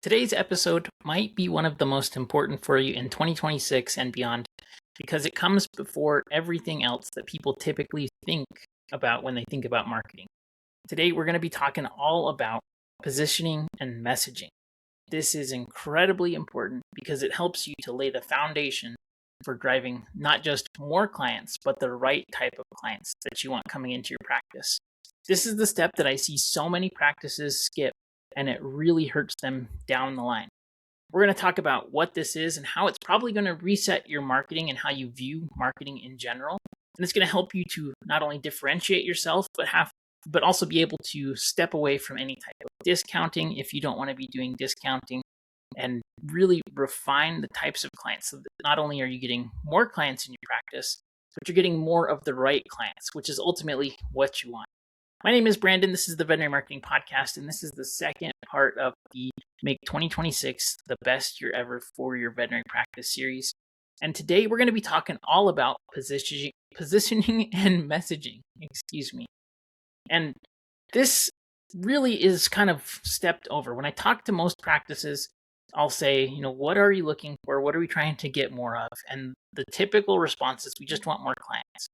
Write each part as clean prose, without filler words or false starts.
Today's episode might be one of the most important for you in 2026 and beyond because it comes before everything else that people typically think about when they think about marketing. Today, we're going to be talking all about positioning and messaging. This is incredibly important because it helps you to lay the foundation for driving not just more clients, but the right type of clients that you want coming into your practice. This is the step that I see so many practices skip, and it really hurts them down the line. We're going to talk about what this is and how it's probably going to reset your marketing and how you view marketing in general. And it's going to help you to not only differentiate yourself, but also be able to step away from any type of discounting if you don't want to be doing discounting, and really refine the types of clients so that not only are you getting more clients in your practice, but you're getting more of the right clients, which is ultimately what you want. My name is Brandon. This is the Veterinary Marketing Podcast, and this is the second part of the Make 2026 the Best Year Ever for Your Veterinary Practice series. And today we're going to be talking all about positioning and messaging. And this really is kind of stepped over. When I talk to most practices, I'll say, what are you looking for? What are we trying to get more of? And the typical response is, we just want more clients.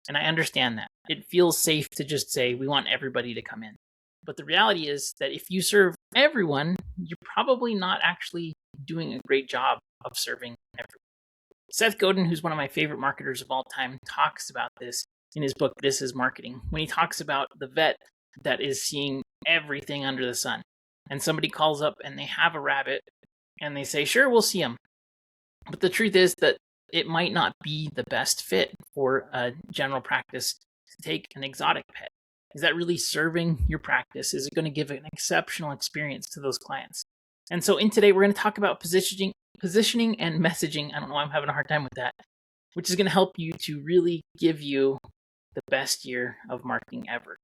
And I understand that. It feels safe to just say, we want everybody to come in. But the reality is that if you serve everyone, you're probably not actually doing a great job of serving everyone. Seth Godin, who's one of my favorite marketers of all time, talks about this in his book, This Is Marketing, when he talks about the vet that is seeing everything under the sun. And somebody calls up and they have a rabbit and they say, sure, we'll see him. But the truth is that it might not be the best fit for a general practice to take an exotic pet. Is that really serving your practice? Is it going to give an exceptional experience to those clients? And so today we're going to talk about positioning and messaging. I don't know why I'm having a hard time with that, which is going to help you to really give you the best year of marketing ever.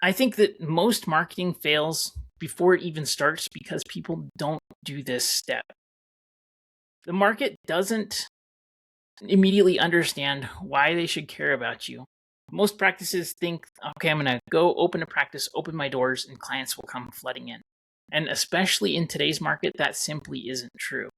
I think that most marketing fails before it even starts because people don't do this step. The market doesn't immediately understand why they should care about you. Most practices think, okay, I'm going to go open a practice, open my doors, and clients will come flooding in. And especially in today's market, that simply isn't true.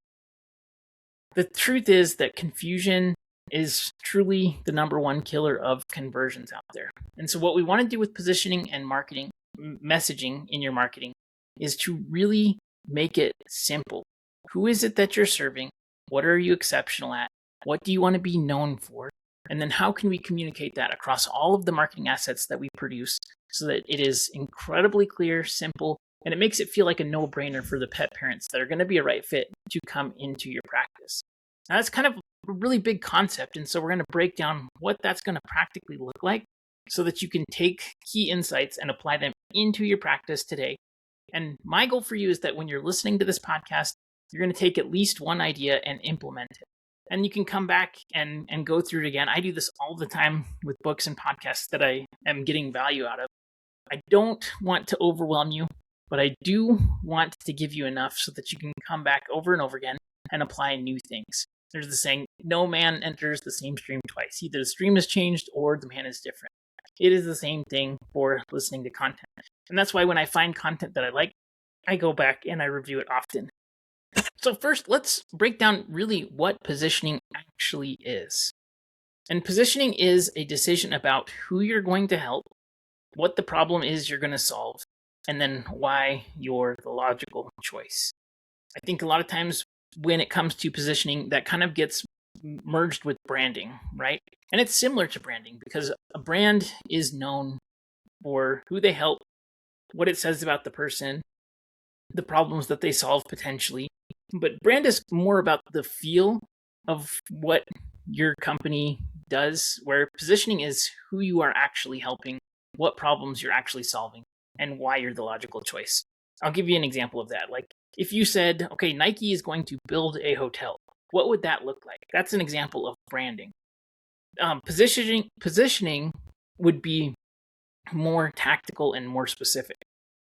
The truth is that confusion is truly the number one killer of conversions out there. And so what we want to do with positioning and marketing, messaging in your marketing, is to really make it simple. Who is it that you're serving? What are you exceptional at? What do you want to be known for? And then how can we communicate that across all of the marketing assets that we produce so that it is incredibly clear, simple, and it makes it feel like a no-brainer for the pet parents that are going to be a right fit to come into your practice. Now, that's kind of a really big concept, and so we're going to break down what that's going to practically look like so that you can take key insights and apply them into your practice today. And my goal for you is that when you're listening to this podcast, you're going to take at least one idea and implement it. And you can come back and go through it again. I do this all the time with books and podcasts that I am getting value out of. I don't want to overwhelm you, but I do want to give you enough so that you can come back over and over again and apply new things. There's the saying, no man enters the same stream twice. Either the stream has changed or the man is different. It is the same thing for listening to content. And that's why when I find content that I like, I go back and I review it often. So first, let's break down really what positioning actually is. And positioning is a decision about who you're going to help, what the problem is you're going to solve, and then why you're the logical choice. I think a lot of times when it comes to positioning, that kind of gets merged with branding, right? And it's similar to branding because a brand is known for who they help, what it says about the person, the problems that they solve potentially. But brand is more about the feel of what your company does, where positioning is who you are actually helping, what problems you're actually solving, and why you're the logical choice. I'll give you an example of that. Like if you said, okay, Nike is going to build a hotel, what would that look like? That's an example of branding. Positioning would be more tactical and more specific.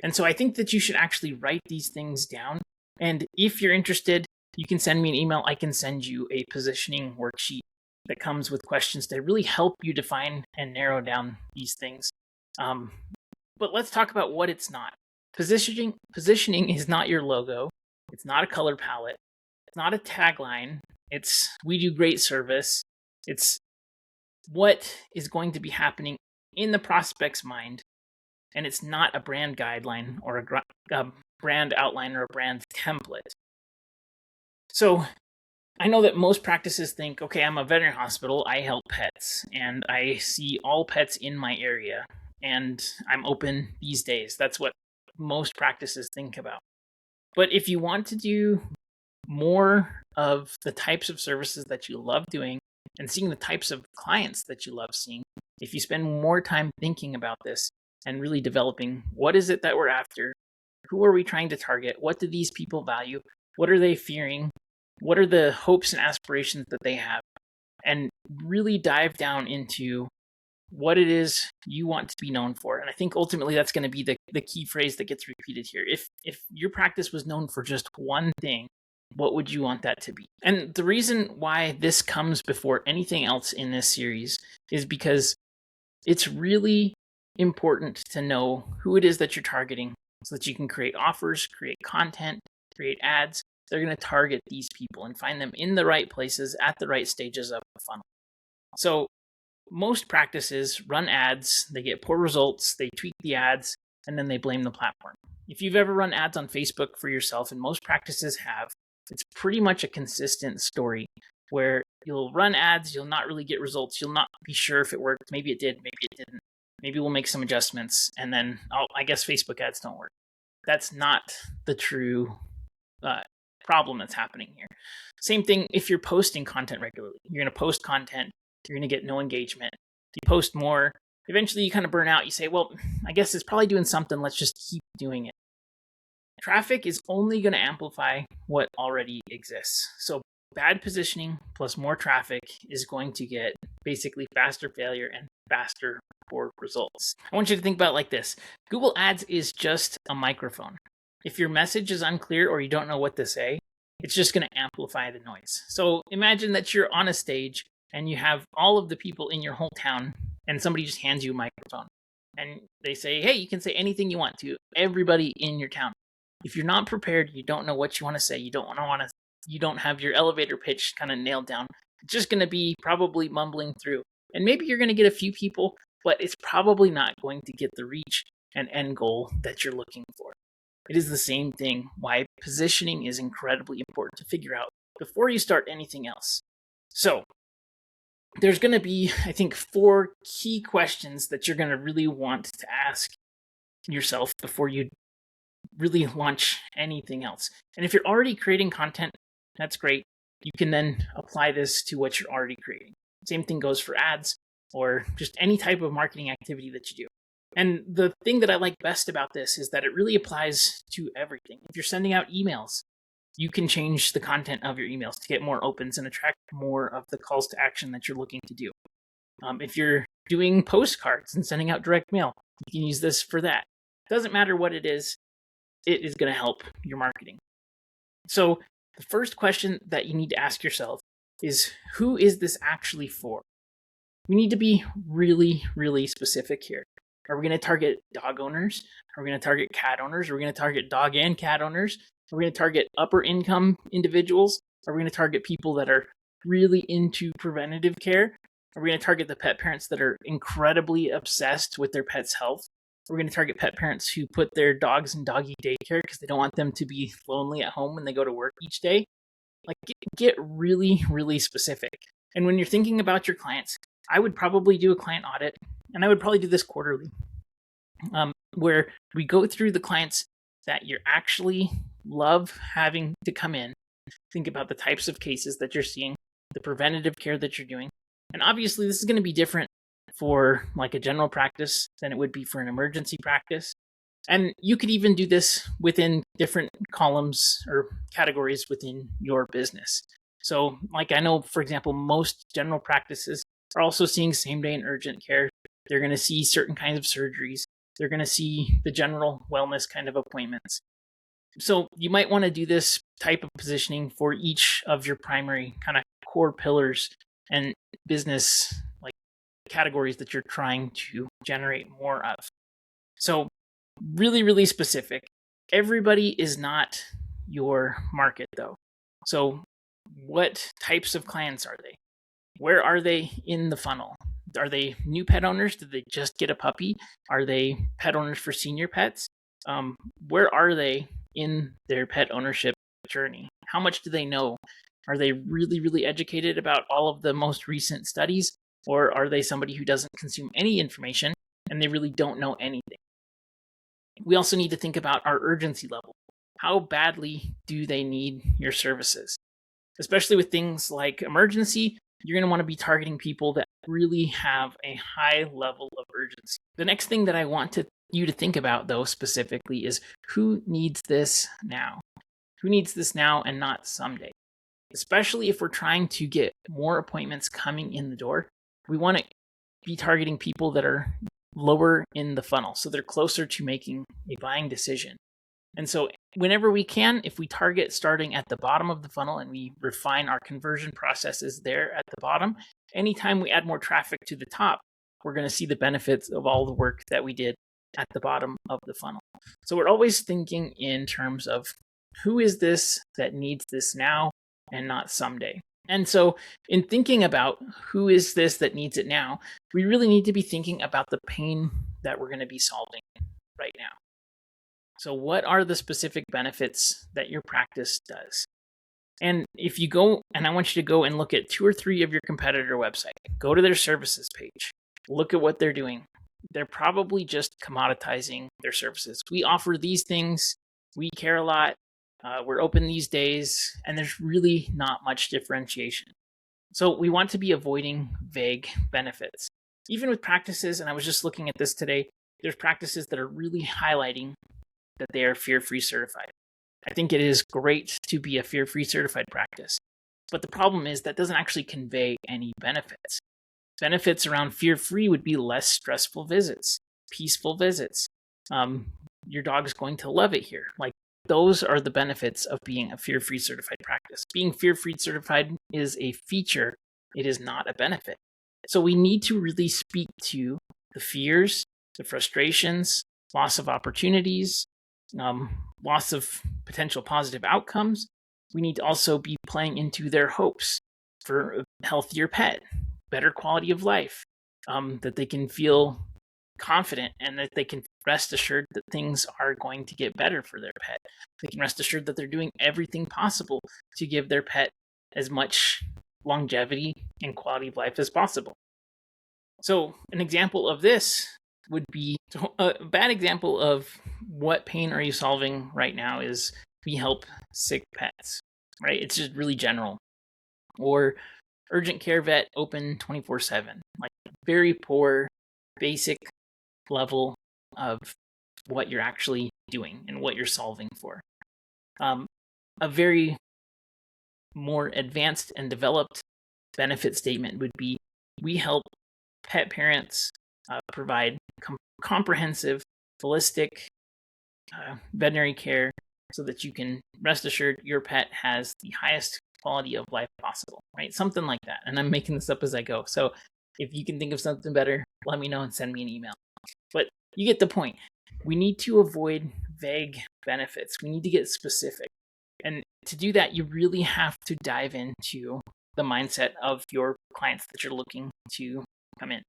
And so I think that you should actually write these things down. And if you're interested, you can send me an email. I can send you a positioning worksheet that comes with questions that really help you define and narrow down these things. But let's talk about what it's not. Positioning is not your logo. It's not a color palette. It's not a tagline. It's we do great service. It's what is going to be happening in the prospect's mind. And it's not a brand guideline or a brand outline or a brand template. So I know that most practices think, okay, I'm a veterinary hospital. I help pets and I see all pets in my area and I'm open these days. That's what most practices think about. But if you want to do more of the types of services that you love doing and seeing the types of clients that you love seeing, if you spend more time thinking about this and really developing what is it that we're after, who are we trying to target, what do these people value, what are they fearing, what are the hopes and aspirations that they have, and really dive down into what it is you want to be known for. And I think ultimately that's going to be the key phrase that gets repeated here. If your practice was known for just one thing, what would you want that to be? And the reason why this comes before anything else in this series is because it's really important to know who it is that you're targeting so that you can create offers, create content, create ads. They're going to target these people and find them in the right places at the right stages of the funnel. So most practices run ads, they get poor results, they tweak the ads, and then they blame the platform. If you've ever run ads on Facebook for yourself, and most practices have, it's pretty much a consistent story where you'll run ads, you'll not really get results, you'll not be sure if it worked, maybe it did, maybe it didn't, maybe we'll make some adjustments, and then, I guess Facebook ads don't work. That's not the true problem that's happening here. Same thing if you're posting content regularly. You're going to post content, you're going to get no engagement. If you post more, eventually you kind of burn out. You say, well, I guess it's probably doing something. Let's just keep doing it. Traffic is only going to amplify what already exists. So bad positioning plus more traffic is going to get basically faster failure and faster poor results. I want you to think about it like this. Google Ads is just a microphone. If your message is unclear or you don't know what to say, it's just going to amplify the noise. So imagine that you're on a stage and you have all of the people in your hometown and somebody just hands you a microphone and they say, hey, you can say anything you want to everybody in your town. If you're not prepared, you don't know what you want to say, you don't have your elevator pitch kind of nailed down, it's just going to be probably mumbling through. And maybe you're going to get a few people, but it's probably not going to get the reach and end goal that you're looking for. It is the same thing why positioning is incredibly important to figure out before you start anything else. So there's going to be, I think, 4 key questions that you're going to really want to ask yourself before you really launch anything else. And if you're already creating content, that's great. You can then apply this to what you're already creating. Same thing goes for ads or just any type of marketing activity that you do. And the thing that I like best about this is that it really applies to everything. If you're sending out emails, you can change the content of your emails to get more opens and attract more of the calls to action that you're looking to do. If you're doing postcards and sending out direct mail, you can use this for that. It doesn't matter what it is going to help your marketing. So the first question that you need to ask yourself is, who is this actually for? We need to be really, really specific here. Are we going to target dog owners? Are we going to target cat owners? Are we going to target dog and cat owners? Are we going to target upper income individuals? Are we going to target people that are really into preventative care? Are we going to target the pet parents that are incredibly obsessed with their pet's health? Are we going to target pet parents who put their dogs in doggy daycare because they don't want them to be lonely at home when they go to work each day? Like, get really, really specific. And when you're thinking about your clients, I would probably do a client audit, and I would probably do this quarterly, where we go through the clients that you actually love having to come in, think about the types of cases that you're seeing, the preventative care that you're doing. And obviously this is going to be different for like a general practice than it would be for an emergency practice. And you could even do this within different columns or categories within your business. So like I know, for example, most general practices are also seeing same day and urgent care. They're going to see certain kinds of surgeries. They're going to see the general wellness kind of appointments. So you might want to do this type of positioning for each of your primary kind of core pillars and business like categories that you're trying to generate more of. So really, really specific. Everybody is not your market, though. So what types of clients are they? Where are they in the funnel? Are they new pet owners? Did they just get a puppy? Are they pet owners for senior pets? Where are they in their pet ownership journey? How much do they know? Are they really, really educated about all of the most recent studies? Or are they somebody who doesn't consume any information and they really don't know anything? We also need to think about our urgency level. How badly do they need your services? Especially with things like emergency, you're going to want to be targeting people that really have a high level of urgency. The next thing that I want you to think about, though, specifically is who needs this now? Who needs this now and not someday? Especially if we're trying to get more appointments coming in the door, we want to be targeting people that are lower in the funnel. So they're closer to making a buying decision. And so whenever we can, if we target starting at the bottom of the funnel and we refine our conversion processes there at the bottom, anytime we add more traffic to the top, we're going to see the benefits of all the work that we did at the bottom of the funnel. So we're always thinking in terms of who is this that needs this now and not someday. And so in thinking about who is this that needs it now, we really need to be thinking about the pain that we're going to be solving right now. So what are the specific benefits that your practice does? And if you go, and I want you to go and look at 2 or 3 of your competitor website, go to their services page, look at what they're doing. They're probably just commoditizing their services. We offer these things, we care a lot, we're open these days, and there's really not much differentiation. So we want to be avoiding vague benefits. Even with practices, and I was just looking at this today, there's practices that are really highlighting that they are fear-free certified. I think it is great to be a fear-free certified practice, but the problem is that doesn't actually convey any benefits. Benefits around fear-free would be less stressful visits, peaceful visits. Your dog's going to love it here. Like, those are the benefits of being a fear-free certified practice. Being fear-free certified is a feature. It is not a benefit. So we need to really speak to the fears, the frustrations, loss of opportunities, loss of potential positive outcomes. We need to also be playing into their hopes for a healthier pet, better quality of life, that they can feel confident and that they can rest assured that things are going to get better for their pet. They can rest assured that they're doing everything possible to give their pet as much longevity and quality of life as possible. So an example of this would be a bad example of what pain are you solving right now is we help sick pets, right? It's just really general. Or urgent care vet open 24/7, like very poor, basic level of what you're actually doing and what you're solving for. A very more advanced and developed benefit statement would be we help pet parents provide comprehensive, holistic veterinary care so that you can rest assured your pet has the highest quality of life possible, right? Something like that. And I'm making this up as I go. So if you can think of something better, let me know and send me an email. But you get the point. We need to avoid vague benefits. We need to get specific. And to do that, you really have to dive into the mindset of your clients that you're looking to come in.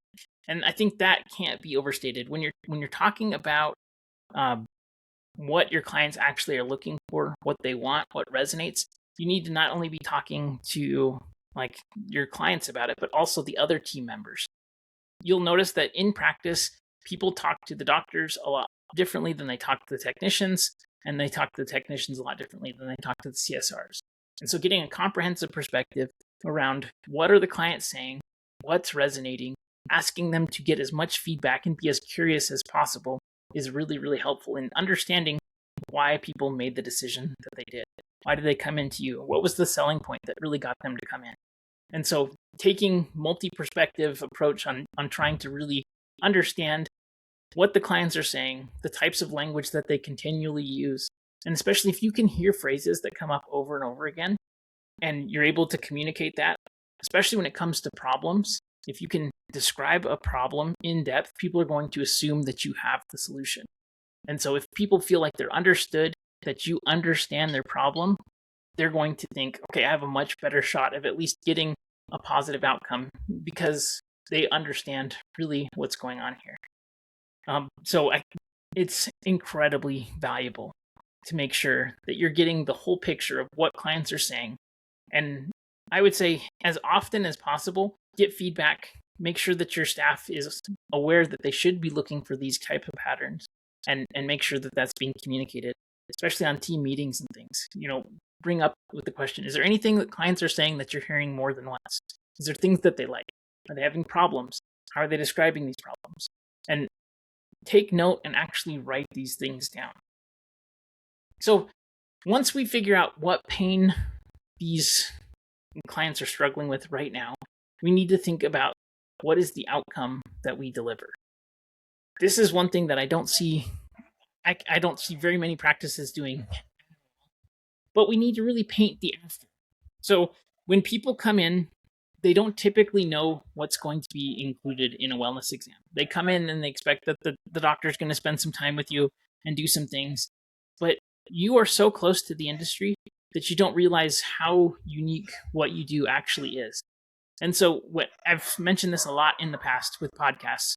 And I think that can't be overstated. When you're talking about what your clients actually are looking for, what they want, what resonates, you need to not only be talking to like your clients about it, but also the other team members. You'll notice that in practice, people talk to the doctors a lot differently than they talk to the technicians, and they talk to the technicians a lot differently than they talk to the CSRs. And so getting a comprehensive perspective around what are the clients saying, what's resonating, asking them to get as much feedback and be as curious as possible is really, really helpful in understanding why people made the decision that they did. Why did they come into you? What was the selling point that really got them to come in? And so taking multi-perspective approach on trying to really understand what the clients are saying, the types of language that they continually use, and especially if you can hear phrases that come up over and over again, and you're able to communicate that, especially when it comes to problems. If you can describe a problem in depth, people are going to assume that you have the solution. And so if people feel like they're understood, that you understand their problem, they're going to think, okay, I have a much better shot of at least getting a positive outcome because they understand really what's going on here. It's incredibly valuable to make sure that you're getting the whole picture of what clients are saying. And I would say as often as possible, get feedback, make sure that your staff is aware that they should be looking for these type of patterns and make sure that that's being communicated, especially on team meetings and things. Bring up with the question, is there anything that clients are saying that you're hearing more than once? Is there things that they like? Are they having problems? How are they describing these problems? And take note and actually write these things down. So once we figure out what pain these clients are struggling with right now, we need to think about what is the outcome that we deliver. This is one thing that I don't see very many practices doing, but we need to really paint the after. So when people come in, they don't typically know what's going to be included in a wellness exam. They come in and they expect that the doctor's going to spend some time with you and do some things. But you are so close to the industry that you don't realize how unique what you do actually is. And so I've mentioned this a lot in the past with podcasts,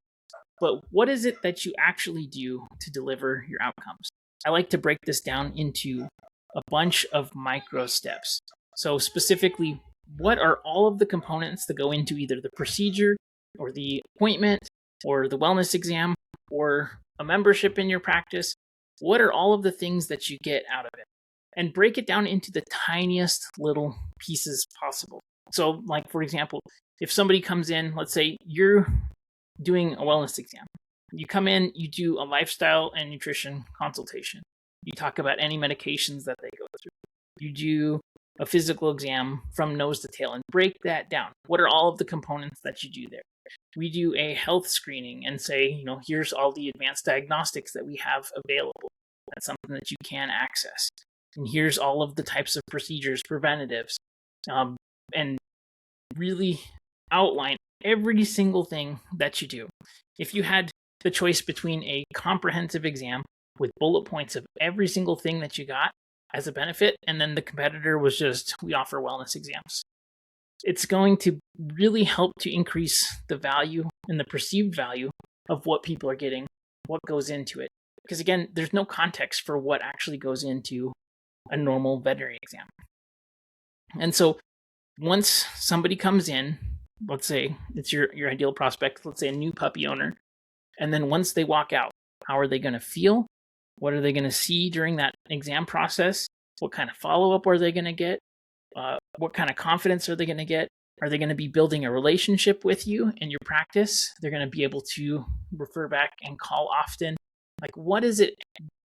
but what is it that you actually do to deliver your outcomes? I like to break this down into a bunch of micro steps. So specifically, what are all of the components that go into either the procedure or the appointment or the wellness exam or a membership in your practice? What are all of the things that you get out of it? And break it down into the tiniest little pieces possible. So like, for example, if somebody comes in, let's say you're doing a wellness exam. You come in, you do a lifestyle and nutrition consultation. You talk about any medications that they go through. You do a physical exam from nose to tail and break that down. What are all of the components that you do there? We do a health screening and say, here's all the advanced diagnostics that we have available. That's something that you can access. And here's all of the types of procedures, preventatives, and really outline every single thing that you do. If you had the choice between a comprehensive exam with bullet points of every single thing that you got as a benefit, and then the competitor was just, we offer wellness exams, it's going to really help to increase the value and the perceived value of what people are getting, what goes into it. Because again, there's no context for what actually goes into a normal veterinary exam. And so once somebody comes in, let's say it's your ideal prospect, let's say a new puppy owner, and then once they walk out, how are they going to feel? What are they going to see during that exam process? What kind of follow-up are they going to get? What kind of confidence are they going to get? Are they going to be building a relationship with you in your practice? They're going to be able to refer back and call often. Like, what is it?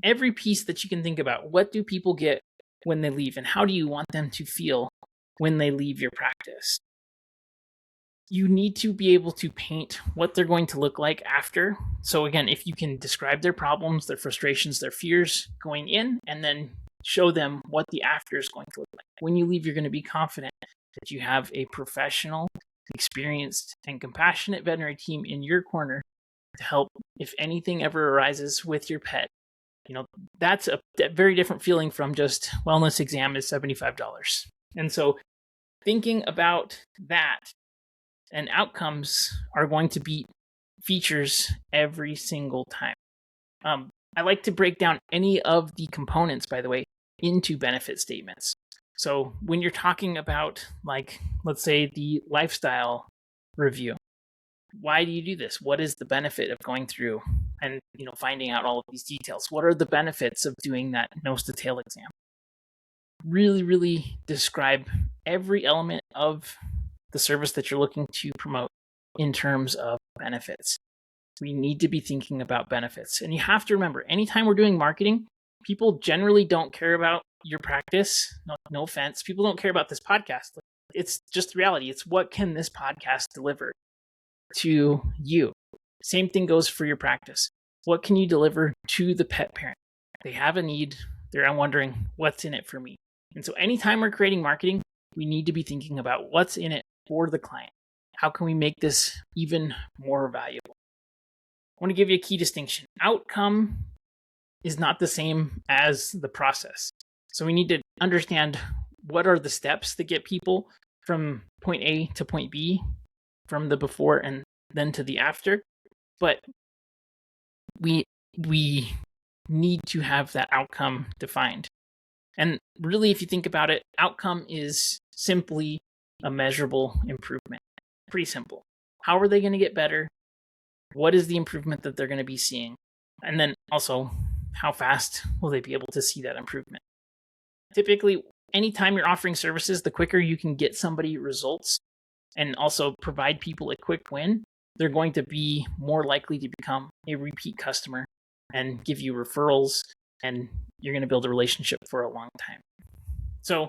Every piece that you can think about. What do people get when they leave? And how do you want them to feel when they leave your practice? You need to be able to paint what they're going to look like after. So again, if you can describe their problems, their frustrations, their fears going in, and then show them what the after is going to look like. When you leave, you're going to be confident that you have a professional, experienced, and compassionate veterinary team in your corner to help if anything ever arises with your pet. That's a very different feeling from just wellness exam is $75. And so thinking about that, and outcomes are going to be features every single time. I like to break down any of the components, by the way, into benefit statements. So when you're talking about, like, let's say the lifestyle review, why do you do this? What is the benefit of going through and finding out all of these details? What are the benefits of doing that nose to tail exam? Really, really describe every element of the service that you're looking to promote in terms of benefits. We need to be thinking about benefits. And you have to remember, anytime we're doing marketing, people generally don't care about your practice. No offense. People don't care about this podcast. It's just the reality. It's what can this podcast deliver to you? Same thing goes for your practice. What can you deliver to the pet parent? They have a need. They're wondering, what's in it for me? And so anytime we're creating marketing, we need to be thinking about what's in it for the client. How can we make this even more valuable? I want to give you a key distinction. Outcome is not the same as the process. So we need to understand what are the steps that get people from point A to point B, from the before and then to the after. But we need to have that outcome defined. And really, if you think about it, outcome is simply a measurable improvement. Pretty simple. How are they going to get better? What is the improvement that they're going to be seeing? And then also, how fast will they be able to see that improvement? Typically, anytime you're offering services, the quicker you can get somebody results and also provide people a quick win, they're going to be more likely to become a repeat customer and give you referrals, and you're going to build a relationship for a long time. So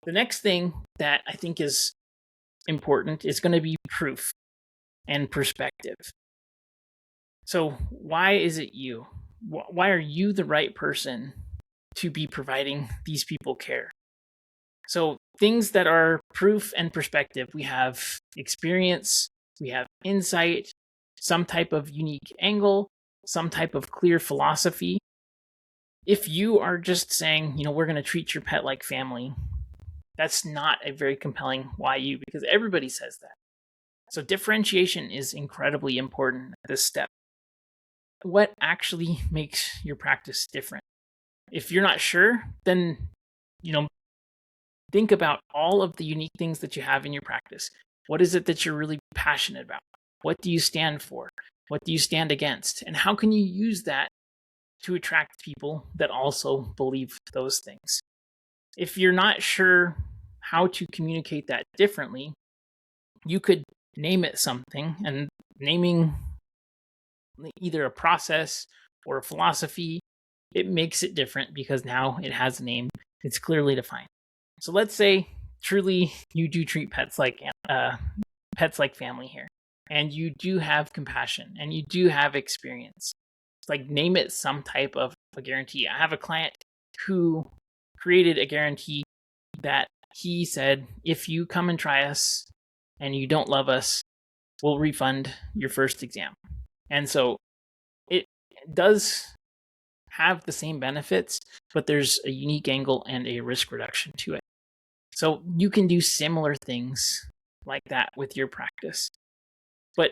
the next thing that I think is important is going to be proof and perspective. So why is it you? Why are you the right person to be providing these people care? So things that are proof and perspective, we have experience, we have insight, some type of unique angle, some type of clear philosophy. If you are just saying, we're going to treat your pet like family, that's not a very compelling why you, because everybody says that. So differentiation is incredibly important at this step. What actually makes your practice different? If you're not sure, then, think about all of the unique things that you have in your practice. What is it that you're really passionate about? What do you stand for? What do you stand against? And how can you use that to attract people that also believe those things? If you're not sure how to communicate that differently, you could name it something, and naming either a process or a philosophy, it makes it different because now it has a name. It's clearly defined. So let's say truly you do treat pets like family here, and you do have compassion and you do have experience. It's like, name it some type of a guarantee. I have a client who created a guarantee that he said, if you come and try us and you don't love us, we'll refund your first exam. And so it does have the same benefits, but there's a unique angle and a risk reduction to it. So you can do similar things like that with your practice. But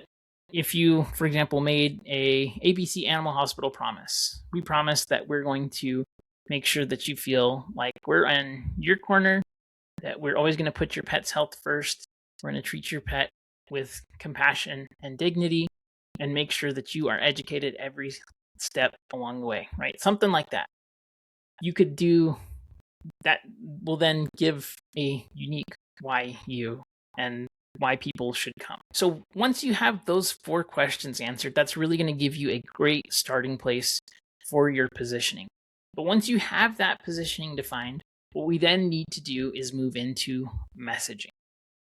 if you, for example, made a ABC Animal Hospital promise, we promise that we're going to make sure that you feel like we're in your corner, that we're always going to put your pet's health first. We're going to treat your pet with compassion and dignity, and make sure that you are educated every step along the way, right? Something like that. You could do that, will then give a unique why you and why people should come. So once you have those 4 questions answered, that's really going to give you a great starting place for your positioning. But once you have that positioning defined, what we then need to do is move into messaging.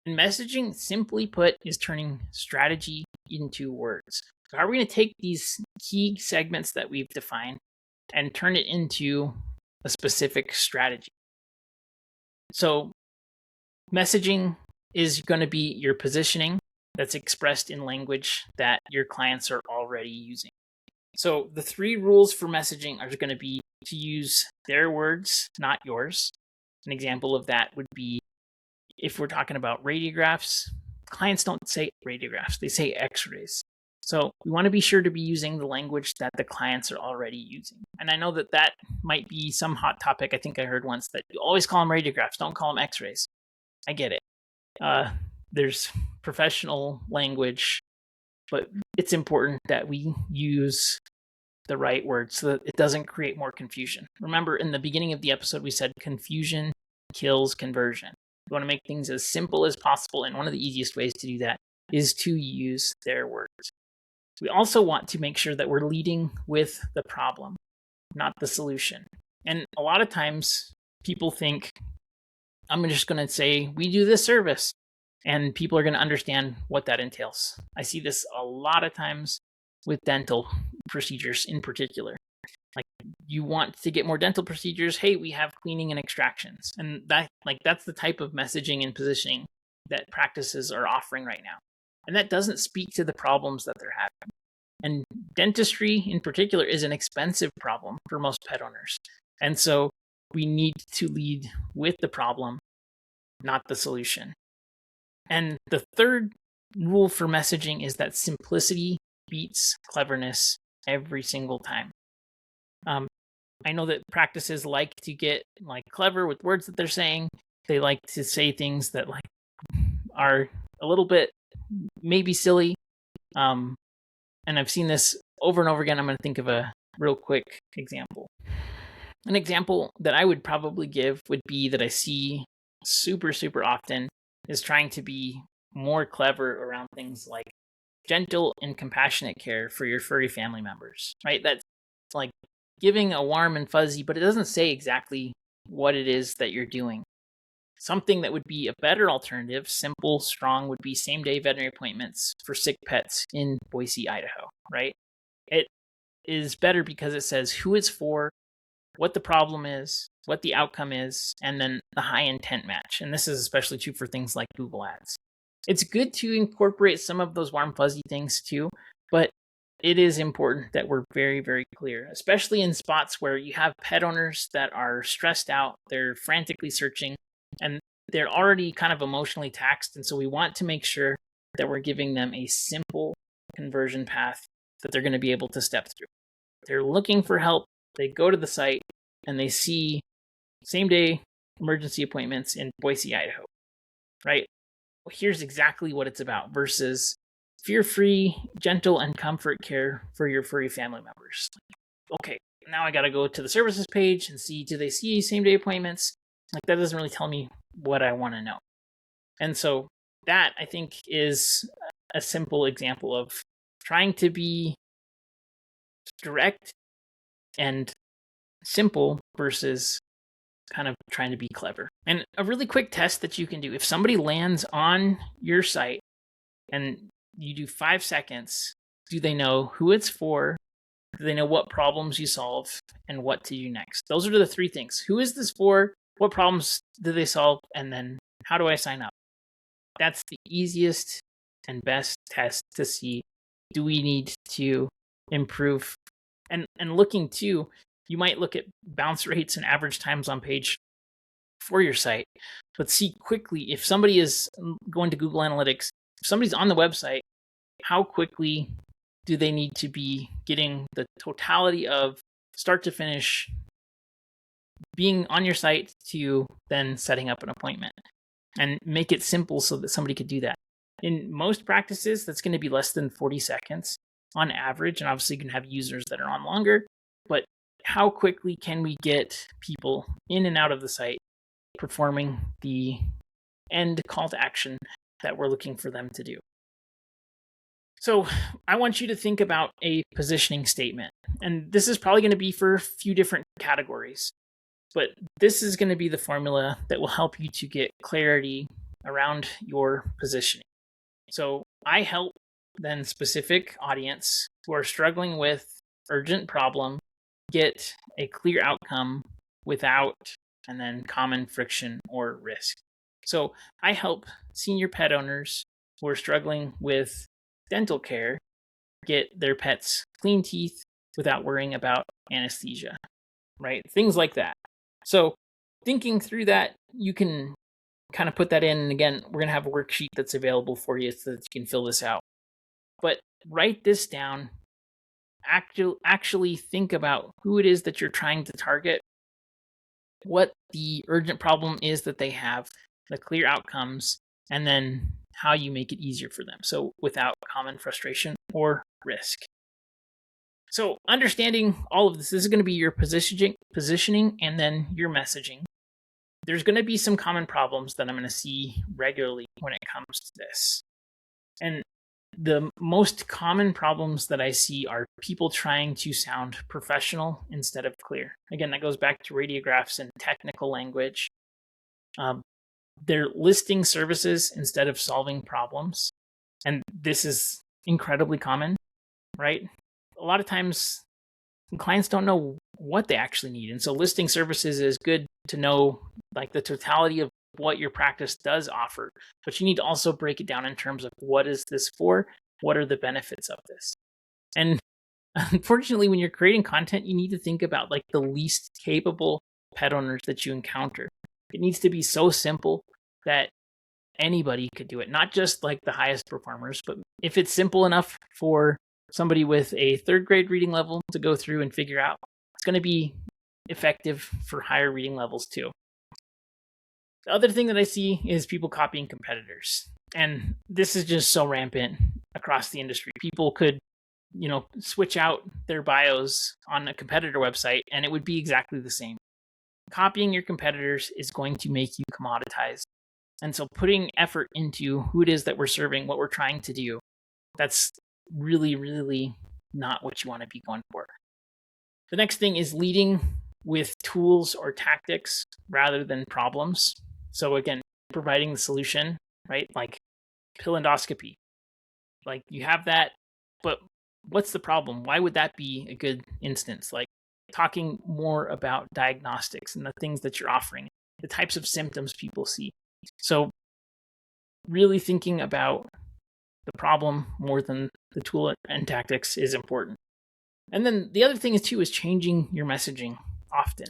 And messaging, simply put, is turning strategy into words. So how are we going to take these key segments that we've defined and turn it into a specific strategy? So messaging is going to be your positioning that's expressed in language that your clients are already using. So the 3 rules for messaging are going to be to use their words, not yours. An example of that would be, if we're talking about radiographs, clients don't say radiographs, they say x-rays. So we want to be sure to be using the language that the clients are already using. And I know that might be some hot topic. I think I heard once that you always call them radiographs, don't call them x-rays. I get it. There's professional language, but it's important that we use the right words so that it doesn't create more confusion. Remember, in the beginning of the episode, we said confusion kills conversion. We want to make things as simple as possible, and one of the easiest ways to do that is to use their words. We also want to make sure that we're leading with the problem, not the solution. And a lot of times people think, I'm just going to say, we do this service, and people are going to understand what that entails. I see this a lot of times with dental procedures in particular. Like, you want to get more dental procedures, hey, we have cleaning and extractions. And that's the type of messaging and positioning that practices are offering right now. And that doesn't speak to the problems that they're having. And dentistry in particular is an expensive problem for most pet owners. And so we need to lead with the problem, not the solution. And the third rule for messaging is that simplicity beats cleverness every single time. I know that practices like to get clever with words that they're saying. They like to say things that are a little bit maybe silly. And I've seen this over and over again. I'm going to think of a real quick example. An example that I would probably give would be that I see super, super often is trying to be more clever around things like gentle and compassionate care for your furry family members, right? That's like giving a warm and fuzzy, but it doesn't say exactly what it is that you're doing. Something that would be a better alternative, simple, strong, would be same-day veterinary appointments for sick pets in Boise, Idaho, right? It is better because it says who it's for, what the problem is, what the outcome is, and then the high intent match. And this is especially true for things like Google Ads. It's good to incorporate some of those warm, fuzzy things too, but it is important that we're very, very clear, especially in spots where you have pet owners that are stressed out, they're frantically searching, and they're already kind of emotionally taxed. And so we want to make sure that we're giving them a simple conversion path that they're going to be able to step through. They're looking for help. They go to the site and they see same-day emergency appointments in Boise, Idaho, right? Well, here's exactly what it's about versus fear-free, gentle, and comfort care for your furry family members. Okay, now I got to go to the services page and see, do they see same-day appointments? That doesn't really tell me what I want to know. And so that, I think, is a simple example of trying to be direct and simple versus kind of trying to be clever. And a really quick test that you can do, if somebody lands on your site and you do 5 seconds, do they know who it's for? Do they know what problems you solve and what to do next? Those are the 3 things. Who is this for? What problems do they solve? And then how do I sign up? That's the easiest and best test to see, do we need to improve? And looking too, you might look at bounce rates and average times on page for your site, but see quickly if somebody is going to Google Analytics, if somebody's on the website, how quickly do they need to be getting the totality of start to finish being on your site to then setting up an appointment, and make it simple so that somebody could do that. In most practices, that's going to be less than 40 seconds on average, and obviously you can have users that are on longer, but how quickly can we get people in and out of the site performing the end call to action that we're looking for them to do? So I want you to think about a positioning statement, and this is probably going to be for a few different categories, but this is going to be the formula that will help you to get clarity around your positioning. So I help then specific audience who are struggling with urgent problem get a clear outcome without and then common friction or risk. So I help senior pet owners who are struggling with dental care get their pets clean teeth without worrying about anesthesia, right? Things like that. So thinking through that, you can kind of put that in. And again, we're going to have a worksheet that's available for you so that you can fill this out. But write this down. Actually think about who it is that you're trying to target, what the urgent problem is that they have, the clear outcomes, and then how you make it easier for them. So without common frustration or risk. So understanding all of this is going to be your positioning and then your messaging. There's going to be some common problems that I'm going to see regularly when it comes to this. And the most common problems that I see are people trying to sound professional instead of clear. Again, that goes back to radiographs and technical language. They're listing services instead of solving problems. And this is incredibly common, right? A lot of times clients don't know what they actually need. And so listing services is good to know the totality of what your practice does offer, but you need to also break it down in terms of what is this for? What are the benefits of this? And unfortunately, when you're creating content, you need to think about like the least capable pet owners that you encounter. It needs to be so simple that anybody could do it, not just like the highest performers, but if it's simple enough for somebody with a third grade reading level to go through and figure out, it's going to be effective for higher reading levels too. The other thing that I see is people copying competitors. And this is just so rampant across the industry. People could, switch out their bios on a competitor website and it would be exactly the same. Copying your competitors is going to make you commoditized. And so putting effort into who it is that we're serving, what we're trying to do, that's really, really not what you want to be going for. The next thing is leading with tools or tactics rather than problems. So again, providing the solution, right? Like pill endoscopy. Like you have that, but what's the problem? Why would that be a good instance? Like talking more about diagnostics and the things that you're offering, the types of symptoms people see. So really thinking about the problem more than the tool and tactics is important. And then the other thing is changing your messaging often.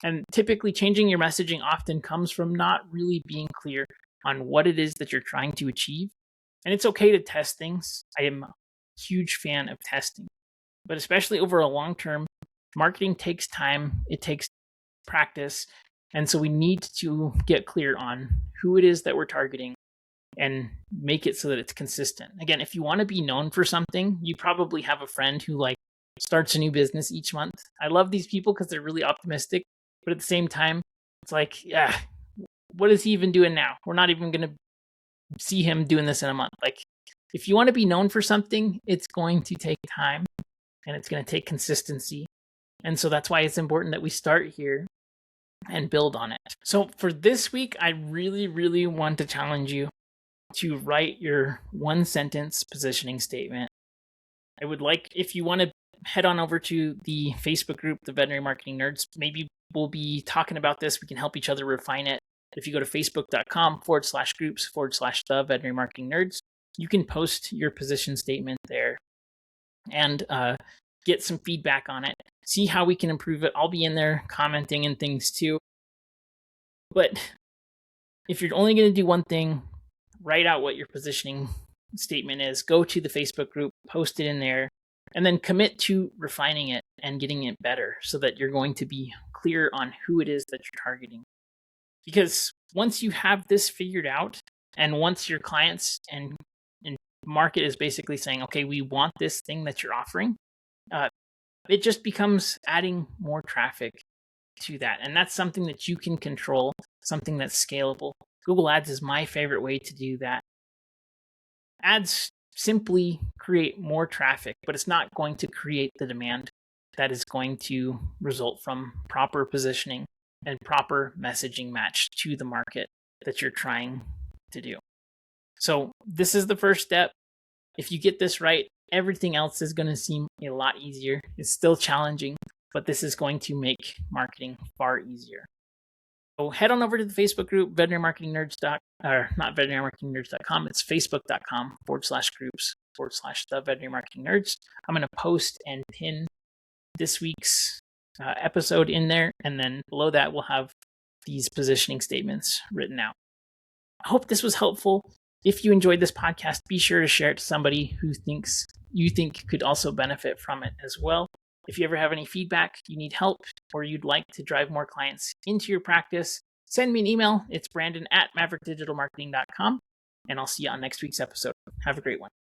And typically changing your messaging often comes from not really being clear on what it is that you're trying to achieve. And it's okay to test things. I am a huge fan of testing, but especially over a long term, marketing takes time. It takes practice. And so we need to get clear on who it is that we're targeting and make it so that it's consistent. Again, if you want to be known for something, you probably have a friend who like starts a new business each month. I love these people because they're really optimistic, but at the same time, it's like, yeah, what is he even doing now? We're not even going to see him doing this in a month. Like, if you want to be known for something, it's going to take time and it's going to take consistency. And so that's why it's important that we start here and build on it. So for this week, I really, really want to challenge you to write your 1-sentence positioning statement. I would like, if you want to head on over to the Facebook group, the Veterinary Marketing Nerds, maybe we'll be talking about this. We can help each other refine it. If you go to facebook.com/groups/the Veterinary Marketing Nerds, you can post your position statement there and get some feedback on it. See how we can improve it. I'll be in there commenting and things too. But if you're only going to do one thing, write out what your positioning statement is. Go to the Facebook group, post it in there, and then commit to refining it and getting it better so that you're going to be clear on who it is that you're targeting. Because once you have this figured out, and once your clients and market is basically saying, okay, we want this thing that you're offering, it just becomes adding more traffic to that. And that's something that you can control, something that's scalable. Google Ads is my favorite way to do that. Ads simply create more traffic, but it's not going to create the demand that is going to result from proper positioning and proper messaging match to the market that you're trying to do. So this is the first step. If you get this right, everything else is going to seem a lot easier. It's still challenging, but this is going to make marketing far easier. So head on over to the Facebook group, Veterinary Marketing Nerds. Not veterinarymarketingnerds.com. It's facebook.com/groups/the Veterinary Marketing Nerds. I'm going to post and pin this week's episode in there. And then below that, we'll have these positioning statements written out. I hope this was helpful. If you enjoyed this podcast, be sure to share it to somebody who you think could also benefit from it as well. If you ever have any feedback, you need help, or you'd like to drive more clients into your practice, send me an email. It's Brandon@maverickdigitalmarketing.com, and I'll see you on next week's episode. Have a great one.